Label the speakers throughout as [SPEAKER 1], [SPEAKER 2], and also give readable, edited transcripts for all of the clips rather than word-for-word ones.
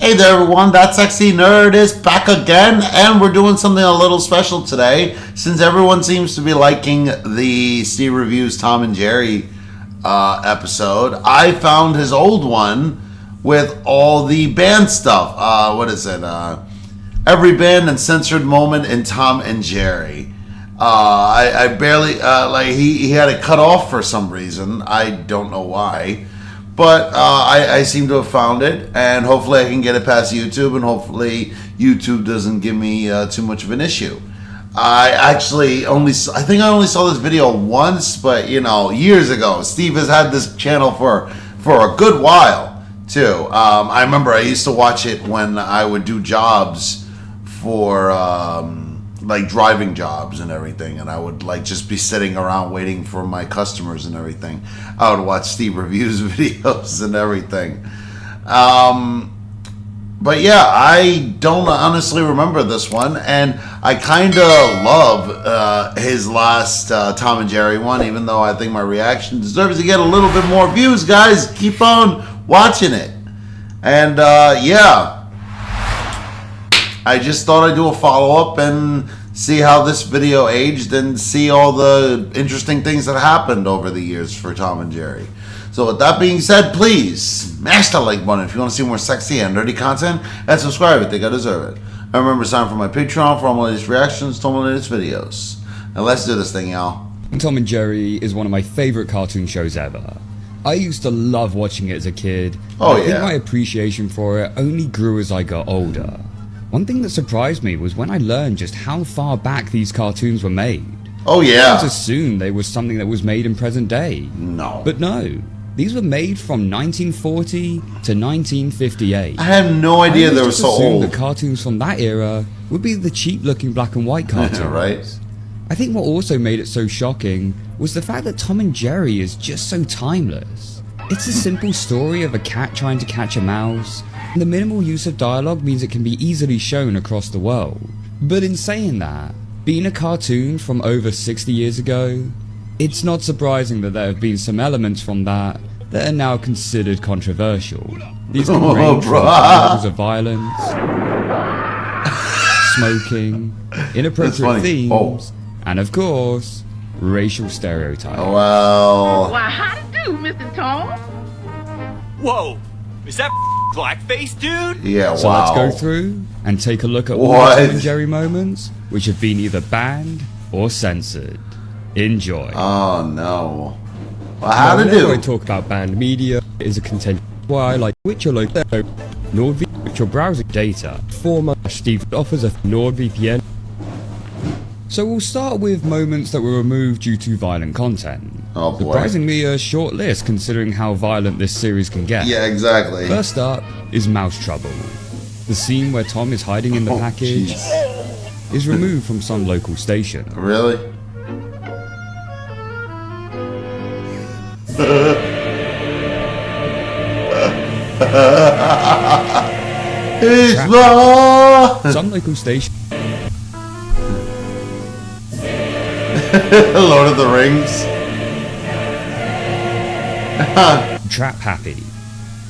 [SPEAKER 1] Hey there everyone, That Sexy Nerd is back again, and we're doing something a little special today. Since everyone seems to be liking the Steve Reviews Tom and Jerry episode, I found his old one with all the band stuff. Every band and censored moment in Tom and Jerry. I barely, he had it cut off for some reason. I don't know why. But I seem to have found it, and hopefully I can get it past YouTube, and hopefully YouTube doesn't give me too much of an issue. I think I only saw this video once, but years ago. Steve has had this channel for a good while too. I remember I used to watch it when I would do jobs for like driving jobs and everything, and I would just be sitting around waiting for my customers and everything. I would watch Steve Reviews videos and everything. But yeah, I don't honestly remember this one, and I kind of love his last Tom and Jerry one, even though I think my reaction deserves to get a little bit more views. Guys, keep on watching it. And yeah, I just thought I'd do a follow-up and see how this video aged and see all the interesting things that happened over the years for Tom and Jerry. So with that being said, please smash that like button if you want to see more sexy and nerdy content, and subscribe if you think I deserve it. And remember to sign up for my Patreon for all my latest reactions to all my latest videos. And let's do this thing, y'all.
[SPEAKER 2] Tom and Jerry is one of my favorite cartoon shows ever. I used to love watching it as a kid. I think my appreciation for it only grew as I got older. One thing that surprised me was when I learned just how far back these cartoons were made.
[SPEAKER 1] Oh yeah.
[SPEAKER 2] I just assumed they were something that was made in present day.
[SPEAKER 1] No.
[SPEAKER 2] But no, these were made from 1940 to 1958.
[SPEAKER 1] I had no idea they were so old.
[SPEAKER 2] The cartoons from that era would be the cheap looking black and white cartoons.
[SPEAKER 1] Right.
[SPEAKER 2] I think what also made it so shocking was the fact that Tom and Jerry is just so timeless. It's a simple story of a cat trying to catch a mouse, and the minimal use of dialogue means it can be easily shown across the world. But in saying that, being a cartoon from over 60 years ago, it's not surprising that there have been some elements from that are now considered controversial. These can range from levels of violence, smoking, inappropriate themes, and of course, racial stereotypes.
[SPEAKER 1] Well...
[SPEAKER 3] Why, how do, Mr. Tom?
[SPEAKER 4] Whoa! Is that blackface, dude?
[SPEAKER 1] Yeah,
[SPEAKER 2] So let's go through and take a look at all the Tom and Jerry moments which have been either banned or censored. Enjoy.
[SPEAKER 1] Oh no. Well, how to do?
[SPEAKER 2] Whenever I talk about banned media, it is a content why I like which your local NordVPN your browsing data. Former Steve offers a NordVPN. So we'll start with moments that were removed due to violent content.
[SPEAKER 1] Oh boy.
[SPEAKER 2] Surprisingly a short list considering how violent this series can get.
[SPEAKER 1] Yeah, exactly.
[SPEAKER 2] First up is Mouse Trouble. The scene where Tom is hiding in the package is removed from some local station.
[SPEAKER 1] Really? It's law!
[SPEAKER 2] Some local station
[SPEAKER 1] Lord of the Rings.
[SPEAKER 2] Trap Happy.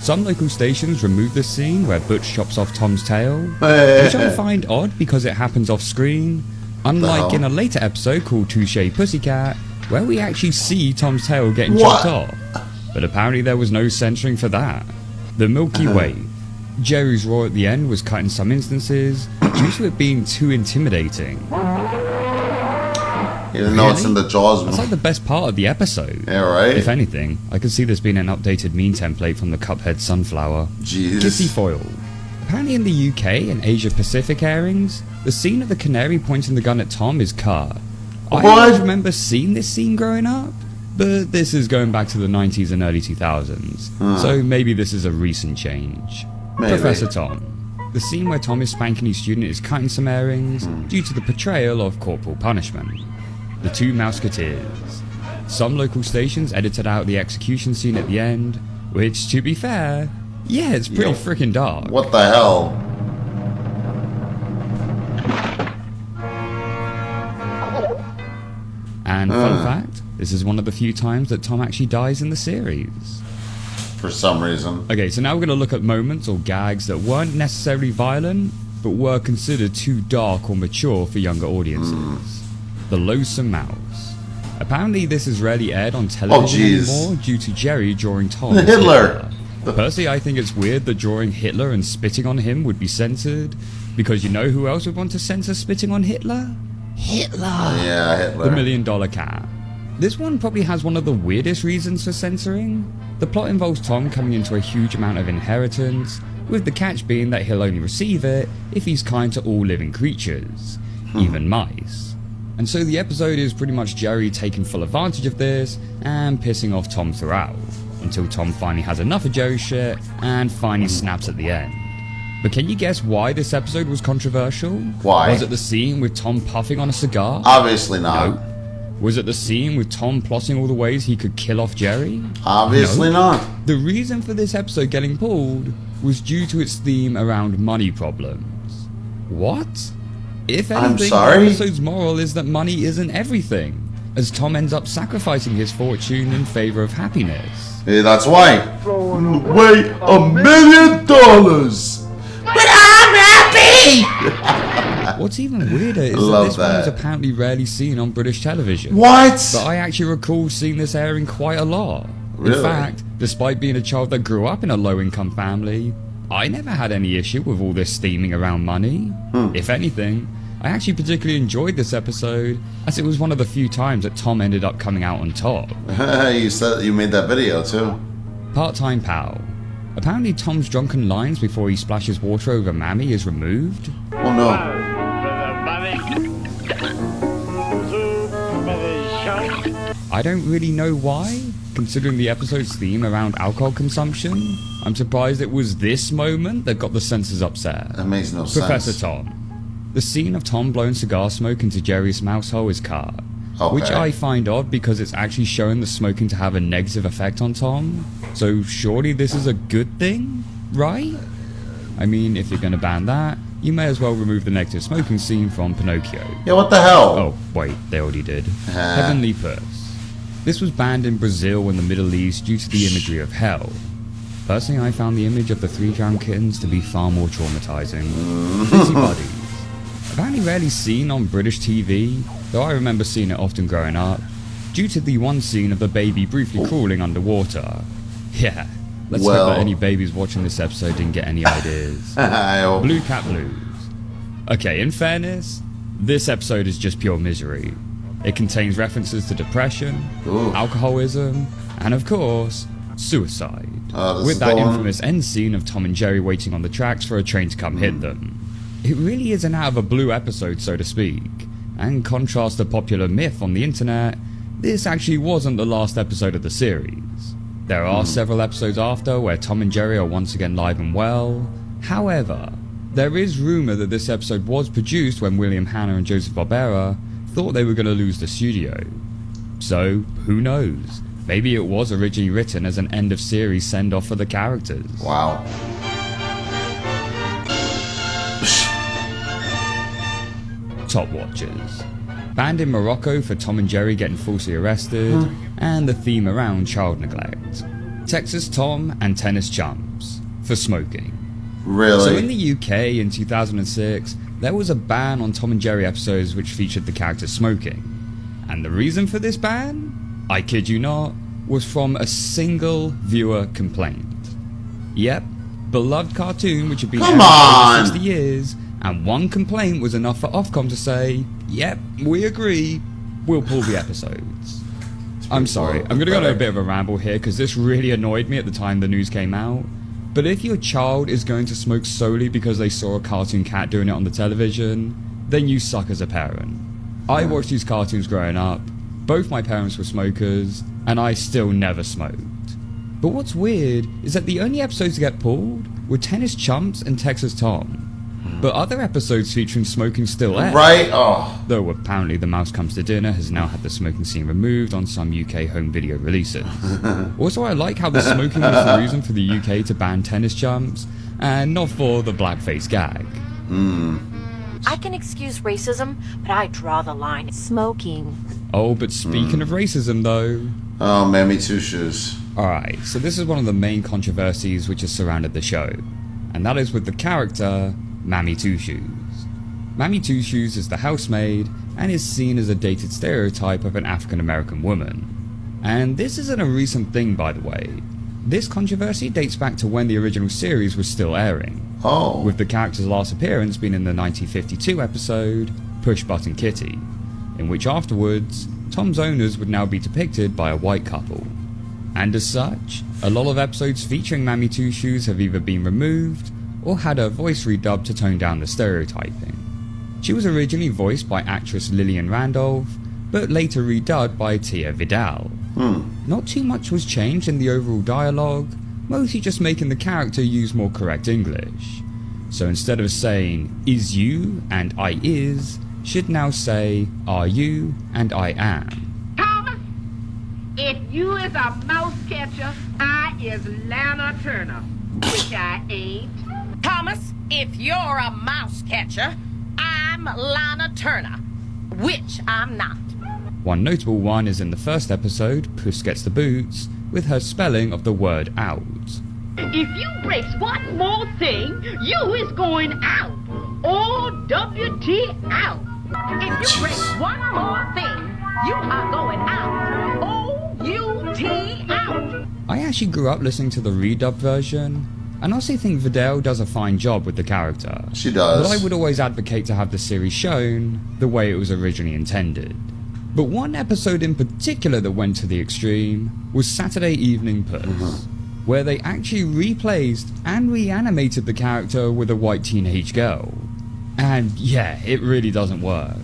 [SPEAKER 2] Some local stations remove the scene where Butch chops off Tom's tail, which I find odd because it happens off screen, unlike in a later episode called Touche Pussycat, where we actually see Tom's tail getting chopped off. But apparently there was no censoring for that. The Milky Way. Jerry's roar at the end was cut in some instances due to it being too intimidating.
[SPEAKER 1] Even though it's in the Jaws
[SPEAKER 2] That's like the best part of the episode.
[SPEAKER 1] Yeah, right?
[SPEAKER 2] If anything, I could see this being an updated meme template from the Cuphead Sunflower.
[SPEAKER 1] Jeez.
[SPEAKER 2] Kissy Foil. Apparently in the UK and Asia Pacific airings, the scene of the canary pointing the gun at Tom is cut. I always remember seeing this scene growing up, but this is going back to the 90s and early 2000s, so maybe this is a recent change.
[SPEAKER 1] Maybe.
[SPEAKER 2] Professor Tom. The scene where Tom is spanking his student is cut in some airings due to the portrayal of corporal punishment. The Two Mouseketeers. Some local stations edited out the execution scene at the end, which, to be fair, yeah, it's pretty freaking dark.
[SPEAKER 1] What the hell?
[SPEAKER 2] And fun fact, this is one of the few times that Tom actually dies in the series.
[SPEAKER 1] for some reason.
[SPEAKER 2] Okay, so now we're going to look at moments or gags that weren't necessarily violent, but were considered too dark or mature for younger audiences. The Loathsome Mouse. Apparently this is rarely aired on television anymore due to Jerry drawing Tom as
[SPEAKER 1] Hitler.
[SPEAKER 2] Personally, I think it's weird that drawing Hitler and spitting on him would be censored, because you know who else would want to censor spitting on Hitler? Hitler!
[SPEAKER 1] Yeah, Hitler.
[SPEAKER 2] The $1 Million Cat. This one probably has one of the weirdest reasons for censoring. The plot involves Tom coming into a huge amount of inheritance, with the catch being that he'll only receive it if he's kind to all living creatures, even mice. And so the episode is pretty much Jerry taking full advantage of this and pissing off Tom throughout, until Tom finally has enough of Jerry's shit and finally snaps at the end. But can you guess why this episode was controversial?
[SPEAKER 1] Why?
[SPEAKER 2] Was it the scene with Tom puffing on a cigar?
[SPEAKER 1] Obviously not.
[SPEAKER 2] Nope. Was it the scene with Tom plotting all the ways he could kill off Jerry?
[SPEAKER 1] Obviously not.
[SPEAKER 2] The reason for this episode getting pulled was due to its theme around money problems. What? If anything,
[SPEAKER 1] I'm sorry?
[SPEAKER 2] the episode's moral is that money isn't everything, as Tom ends up sacrificing his fortune in favor of happiness.
[SPEAKER 1] Yeah, that's why. Throwing away $1 million. But I'm happy!
[SPEAKER 2] What's even weirder is that this one is apparently rarely seen on British television.
[SPEAKER 1] What?
[SPEAKER 2] But I actually recall seeing this airing quite a lot.
[SPEAKER 1] Really?
[SPEAKER 2] In fact, despite being a child that grew up in a low-income family, I never had any issue with all this theming around money. If anything, I actually particularly enjoyed this episode, as it was one of the few times that Tom ended up coming out on top.
[SPEAKER 1] You said you made that video too.
[SPEAKER 2] Part-time pal. Apparently Tom's drunken lines before he splashes water over Mammy is removed.
[SPEAKER 1] Oh no.
[SPEAKER 2] I don't really know why, considering the episode's theme around alcohol consumption. I'm surprised it was this moment that got the censors upset.
[SPEAKER 1] That makes no sense.
[SPEAKER 2] Professor Tom. The scene of Tom blowing cigar smoke into Jerry's mouse hole is cut.
[SPEAKER 1] Okay.
[SPEAKER 2] Which I find odd because it's actually showing the smoking to have a negative effect on Tom. So surely this is a good thing, right? I mean, if you're gonna ban that, you may as well remove the negative smoking scene from Pinocchio.
[SPEAKER 1] Yeah, what the hell?
[SPEAKER 2] Oh, wait, they already did. Heavenly Purse. This was banned in Brazil and the Middle East due to the imagery of hell. Personally, I found the image of the 3 drowned kittens to be far more traumatizing. Busybodies. Apparently rarely seen on British TV, though I remember seeing it often growing up, due to the one scene of the baby briefly crawling underwater. Yeah, let's hope that any babies watching this episode didn't get any ideas. Blue Cat Blues. Okay, in fairness, this episode is just pure misery. It contains references to depression, alcoholism, and of course, suicide. With that infamous end scene of Tom and Jerry waiting on the tracks for a train to come hit them. It really is an out of a blue episode, so to speak. And contrast to popular myth on the internet, this actually wasn't the last episode of the series. There are several episodes after where Tom and Jerry are once again live and well. However, there is rumour that this episode was produced when William Hanna and Joseph Barbera thought they were going to lose the studio. So, who knows? Maybe it was originally written as an end of series send-off for the characters.
[SPEAKER 1] Wow.
[SPEAKER 2] Top Watchers. Banned in Morocco for Tom and Jerry getting falsely arrested, and the theme around child neglect. Texas Tom and Tennis Chumps for smoking.
[SPEAKER 1] Really?
[SPEAKER 2] So in the UK in 2006, there was a ban on Tom and Jerry episodes which featured the character smoking. And the reason for this ban, I kid you not, was from a single viewer complaint. Yep, beloved cartoon which had been aired for 60 years, and one complaint was enough for Ofcom to say, yep, we agree, we'll pull the episodes. I'm sorry, I'm gonna go on a bit of a ramble here because this really annoyed me at the time the news came out. But if your child is going to smoke solely because they saw a cartoon cat doing it on the television, then you suck as a parent. I watched these cartoons growing up, both my parents were smokers, and I still never smoked. But what's weird is that the only episodes to get pulled were Tennis Chumps and Texas Tom. But other episodes featuring smoking still aired.
[SPEAKER 1] Right? Oh.
[SPEAKER 2] Though apparently The Mouse Comes to Dinner has now had the smoking scene removed on some UK home video releases. Also, I like how the smoking was the reason for the UK to ban Tennis Chumps, and not for the blackface gag.
[SPEAKER 5] I can excuse racism, but I draw the line at smoking.
[SPEAKER 2] Oh, but speaking of racism though...
[SPEAKER 1] Oh, Mammy Two Shoes.
[SPEAKER 2] Alright, so this is one of the main controversies which has surrounded the show, and that is with the character Mammy Two Shoes. Mammy Two Shoes is the housemaid and is seen as a dated stereotype of an African American woman. And this isn't a recent thing, by the way. This controversy dates back to when the original series was still airing, with the character's last appearance being in the 1952 episode Push Button Kitty, in which afterwards Tom's owners would now be depicted by a white couple. And as such, a lot of episodes featuring Mammy Two Shoes have either been removed or had her voice redubbed to tone down the stereotyping. She was originally voiced by actress Lillian Randolph, but later redubbed by Tia Vidal. Not too much was changed in the overall dialogue, mostly just making the character use more correct English. So instead of saying is you and I is, she'd now say are you and I am.
[SPEAKER 3] Thomas, if you is a mouse catcher, I is Lana Turner, which I ain't.
[SPEAKER 6] Thomas, if you're a mouse catcher, I'm Lana Turner, which I'm not.
[SPEAKER 2] One notable one is in the first episode, Puss Gets the Boots, with her spelling of the word out.
[SPEAKER 3] If you breaks one more thing, you is going out. O-W-T out. If you breaks one more thing, you are going out. O-U-T out.
[SPEAKER 2] I actually grew up listening to the redub version, and I also think Vidal does a fine job with the character.
[SPEAKER 1] She does.
[SPEAKER 2] But I would always advocate to have the series shown the way it was originally intended. But one episode in particular that went to the extreme was Saturday Evening Puss, where they actually replaced and reanimated the character with a white teenage girl. And yeah, it really doesn't work.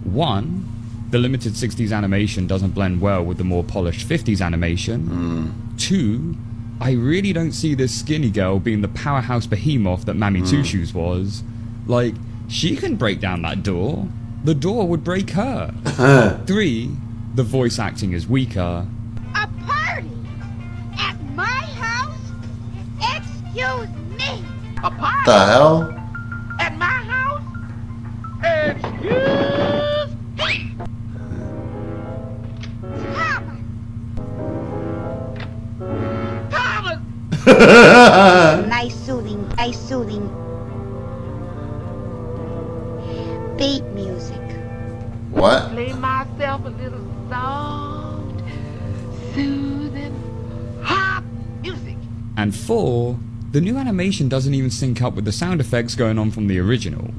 [SPEAKER 2] One, the limited 60s animation doesn't blend well with the more polished 50s animation. Two, I really don't see this skinny girl being the powerhouse behemoth that Mammy Two Shoes was. Like, she can break down that door. The door would break her. Three, the voice acting is weaker.
[SPEAKER 7] A party at my house? Excuse me.
[SPEAKER 3] A party
[SPEAKER 1] The hell?
[SPEAKER 3] at my house? Excuse me.
[SPEAKER 7] Thomas.
[SPEAKER 3] Thomas!
[SPEAKER 7] Nice soothing, nice soothing. Beat music.
[SPEAKER 1] What?
[SPEAKER 3] Play myself a little soft, soothing, hot music.
[SPEAKER 2] And four, the new animation doesn't even sync up with the sound effects going on from the original.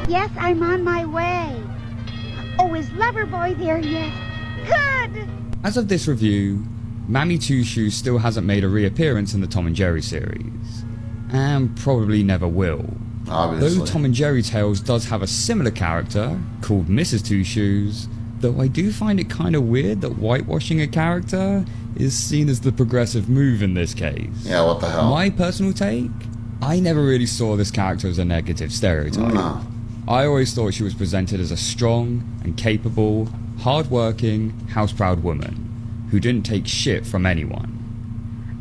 [SPEAKER 7] Yes, I'm on my way. Oh, is Loverboy there yet? Good!
[SPEAKER 2] As of this review, Mammy Two Shoes still hasn't made a reappearance in the Tom and Jerry series, and probably never will.
[SPEAKER 1] Obviously.
[SPEAKER 2] Though Tom and Jerry Tales does have a similar character, called Mrs. Two Shoes, though I do find it kind of weird that whitewashing a character is seen as the progressive move in this case.
[SPEAKER 1] Yeah, what the hell?
[SPEAKER 2] My personal take? I never really saw this character as a negative stereotype.
[SPEAKER 1] No.
[SPEAKER 2] I always thought she was presented as a strong and capable, hard-working, house-proud woman who didn't take shit from anyone.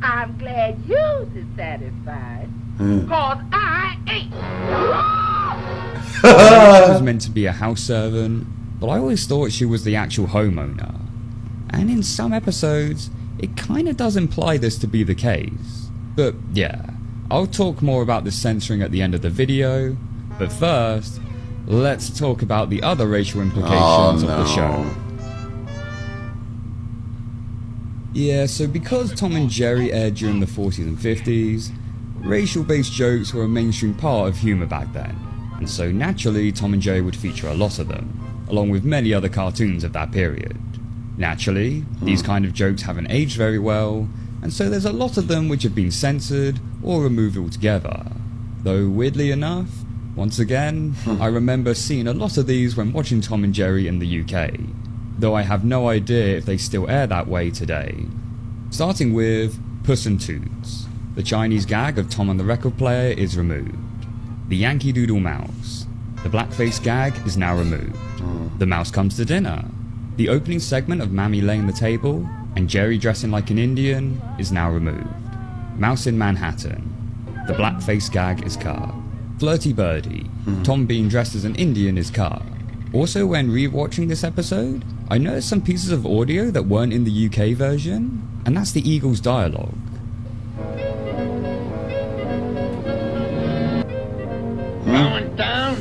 [SPEAKER 3] I'm glad you're satisfied, cause I ain't.
[SPEAKER 2] She was meant to be a house servant, but I always thought she was the actual homeowner. And in some episodes, it kinda does imply this to be the case. But yeah, I'll talk more about the censoring at the end of the video, but first, let's talk about the other racial implications of the show. Yeah, so because Tom and Jerry aired during the 40s and 50s, racial-based jokes were a mainstream part of humour back then, and so naturally Tom and Jerry would feature a lot of them, along with many other cartoons of that period. Naturally, these kind of jokes haven't aged very well, and so there's a lot of them which have been censored or removed altogether. Though weirdly enough, once again, I remember seeing a lot of these when watching Tom and Jerry in the UK, though I have no idea if they still air that way today. Starting with Puss in Toots. The Chinese gag of Tom and the record player is removed. The Yankee Doodle Mouse. The blackface gag is now removed. The Mouse Comes to Dinner. The opening segment of Mammy laying the table and Jerry dressing like an Indian is now removed. Mouse in Manhattan. The blackface gag is cut. Flirty Birdie. Tom being dressed as an Indian is cut. Also, when rewatching this episode, I noticed some pieces of audio that weren't in the UK version, and that's the Eagle's dialogue.
[SPEAKER 8] Going down.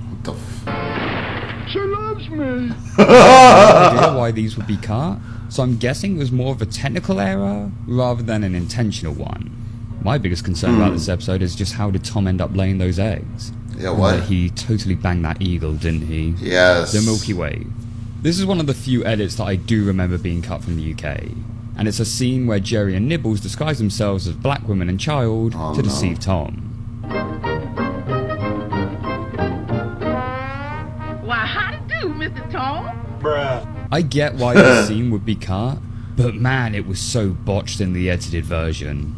[SPEAKER 1] What the
[SPEAKER 8] She loves me.
[SPEAKER 2] I have no idea why these would be cut, so I'm guessing it was more of a technical error rather than an intentional one. My biggest concern about this episode is just how did Tom end up laying those eggs?
[SPEAKER 1] Yeah, what?
[SPEAKER 2] He totally banged that eagle, didn't he?
[SPEAKER 1] Yes.
[SPEAKER 2] The Milky Way. This is one of the few edits that I do remember being cut from the UK. And it's a scene where Jerry and Nibbles disguise themselves as black women and child to deceive Tom.
[SPEAKER 3] Why, how to do, Mr. Tom?
[SPEAKER 4] Bruh.
[SPEAKER 2] I get why this scene would be cut, but man, it was so botched in the edited version.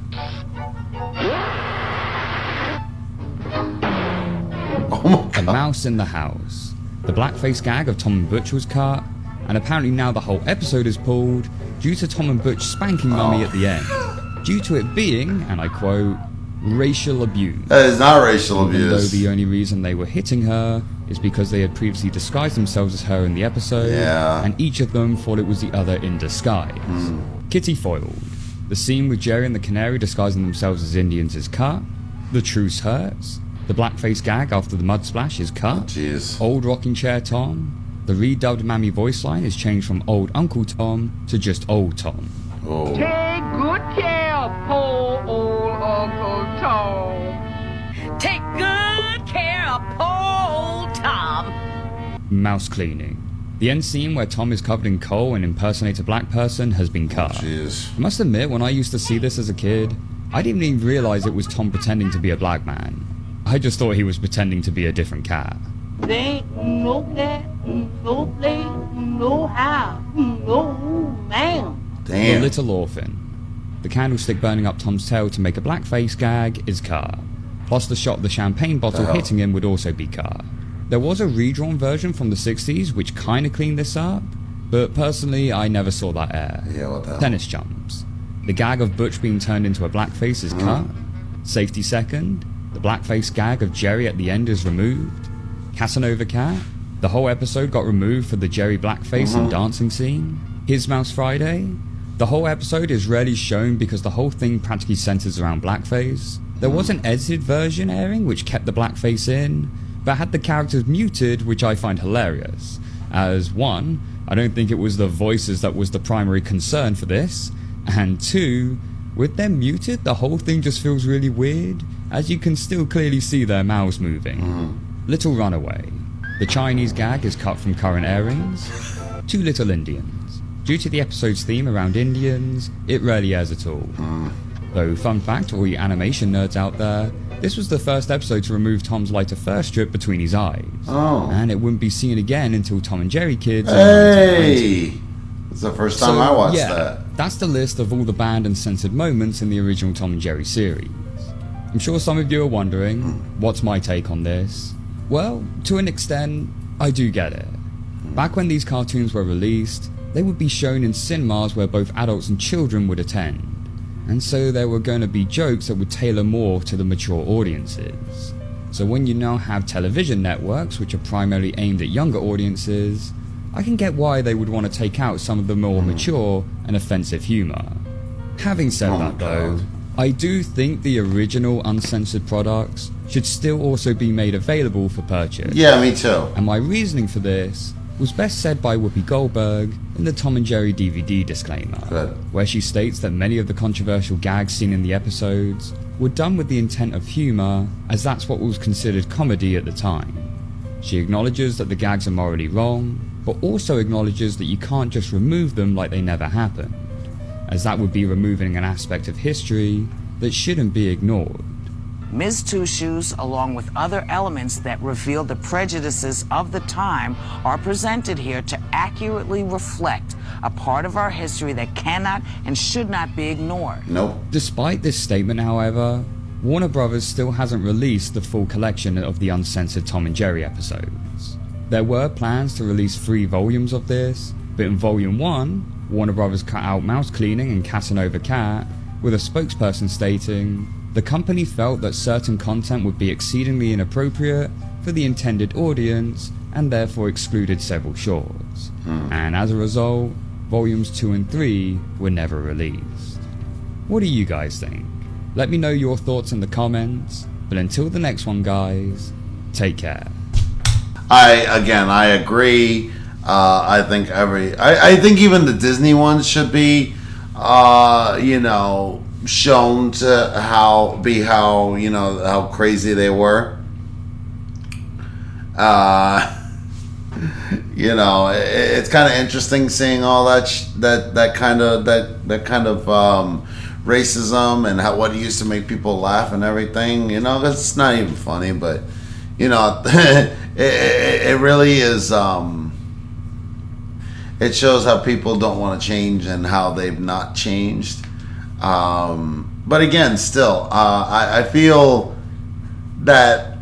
[SPEAKER 1] Oh my
[SPEAKER 2] A
[SPEAKER 1] god.
[SPEAKER 2] mouse in the house. The blackface gag of Tom and Butch was cut, and apparently now the whole episode is pulled due to Tom and Butch spanking Mummy at the end, due to it being, and I quote, racial abuse.
[SPEAKER 1] That is not racial
[SPEAKER 2] Even though
[SPEAKER 1] abuse.
[SPEAKER 2] the only reason they were hitting her is because they had previously disguised themselves as her in the episode,
[SPEAKER 1] Yeah.
[SPEAKER 2] and each of them thought it was the other in disguise. Kitty foiled. The scene with Jerry and the Canary disguising themselves as Indians is cut. The truce hurts. The blackface gag after the mud splash is cut.
[SPEAKER 1] Jeez.
[SPEAKER 2] Old rocking chair Tom. The redubbed Mammy voice line is changed from old Uncle Tom to just old Tom.
[SPEAKER 1] Oh.
[SPEAKER 3] Take good care of poor old Uncle Tom.
[SPEAKER 6] Take good care of poor old Tom.
[SPEAKER 2] Mouse cleaning. The end scene where Tom is covered in coal and impersonates a black person has been cut.
[SPEAKER 1] Jeez.
[SPEAKER 2] I must admit, when I used to see this as a kid, I didn't even realize it was Tom pretending to be a black man. I just thought he was pretending to be a different cat.
[SPEAKER 9] There ain't no cat, no place, no house, no ma'am.
[SPEAKER 2] The
[SPEAKER 1] Damn.
[SPEAKER 2] Little Orphan. The candlestick burning up Tom's tail to make a blackface gag is cut. Plus the shot of the champagne bottle
[SPEAKER 1] hell?
[SPEAKER 2] hitting him would also be cut. There was a redrawn version from the 60s which kinda cleaned this up, but personally I never saw that air.
[SPEAKER 1] Yeah, what the hell?
[SPEAKER 2] Tennis jumps. The gag of Butch being turned into a blackface is cut. Safety second. The blackface gag of Jerry at the end is removed. Casanova Cat. The whole episode got removed for the Jerry blackface and dancing scene. His Mouse Friday. The whole episode is rarely shown because the whole thing practically centers around blackface. There was an edited version airing which kept the blackface in, but had the characters muted, which I find hilarious. As one, I don't think it was the voices that was the primary concern for this, and two, with them muted, the whole thing just feels really weird, as you can still clearly see their mouths moving. Little Runaway. The Chinese gag is cut from current airings. Two Little Indians. Due to the episode's theme around Indians, it rarely airs at all. Though, fun fact, all you animation nerds out there, this was the first episode to remove Tom's lighter fur strip between his eyes.
[SPEAKER 1] Oh.
[SPEAKER 2] And it wouldn't be seen again until Tom and Jerry Kids in 1990.
[SPEAKER 1] Hey! It's the first time I watched
[SPEAKER 2] yeah,
[SPEAKER 1] that.
[SPEAKER 2] that's the list of all the banned and censored moments in the original Tom and Jerry series. I'm sure some of you are wondering, what's my take on this? Well, to an extent, I do get it. Back when these cartoons were released, they would be shown in cinemas where both adults and children would attend. And so there were going to be jokes that would tailor more to the mature audiences. So when you now have television networks which are primarily aimed at younger audiences, I can get why they would want to take out some of the more mature and offensive humour. Having said that though, I do think the original uncensored products should still also be made available for purchase.
[SPEAKER 1] Yeah, me too.
[SPEAKER 2] And my reasoning for this was best said by Whoopi Goldberg in the Tom and Jerry DVD disclaimer,
[SPEAKER 1] Good.
[SPEAKER 2] where she states that many of the controversial gags seen in the episodes were done with the intent of humour, as that's what was considered comedy at the time. She acknowledges that the gags are morally wrong, but also acknowledges that you can't just remove them like they never happened, as that would be removing an aspect of history that shouldn't be ignored.
[SPEAKER 10] Ms. Two Shoes, along with other elements that reveal the prejudices of the time, are presented here to accurately reflect a part of our history that cannot and should not be ignored.
[SPEAKER 1] Nope.
[SPEAKER 2] Despite this statement, however, Warner Brothers still hasn't released the full collection of the uncensored Tom and Jerry episodes. There were plans to release 3 volumes of this, but in Volume 1, Warner Brothers cut out Mouse Cleaning and Casanova Cat, with a spokesperson stating, the company felt that certain content would be exceedingly inappropriate for the intended audience and therefore excluded several shorts. And as a result, volumes 2 and 3 were never released. What do you guys think? Let me know your thoughts in the comments, but until the next one guys, take care.
[SPEAKER 1] I agree. I think I think even the Disney ones should be, shown to how how crazy they were. It's kind of interesting seeing all that kind of racism and what it used to make people laugh and everything. It's not even funny, but it really is. It shows how people don't want to change and how they've not changed. But again, still, I feel that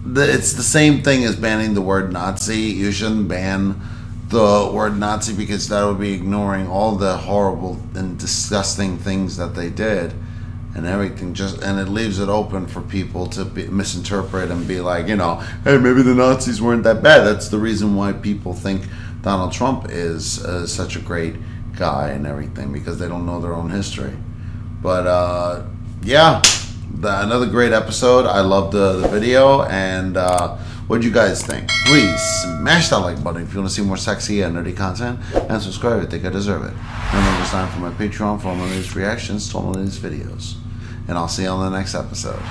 [SPEAKER 1] it's the same thing as banning the word Nazi. You shouldn't ban the word Nazi because that would be ignoring all the horrible and disgusting things that they did and everything. And it leaves it open for people to misinterpret and be like, hey, maybe the Nazis weren't that bad. That's the reason why people think Donald Trump is such a great guy and everything, because they don't know their own history. But another great episode. I loved the video. And what do you guys think? Please smash that like button if you want to see more sexy and nerdy content, and subscribe if you think I deserve it. Remember, it's time for my Patreon for all my latest reactions to all my latest videos, and I'll see you on the next episode.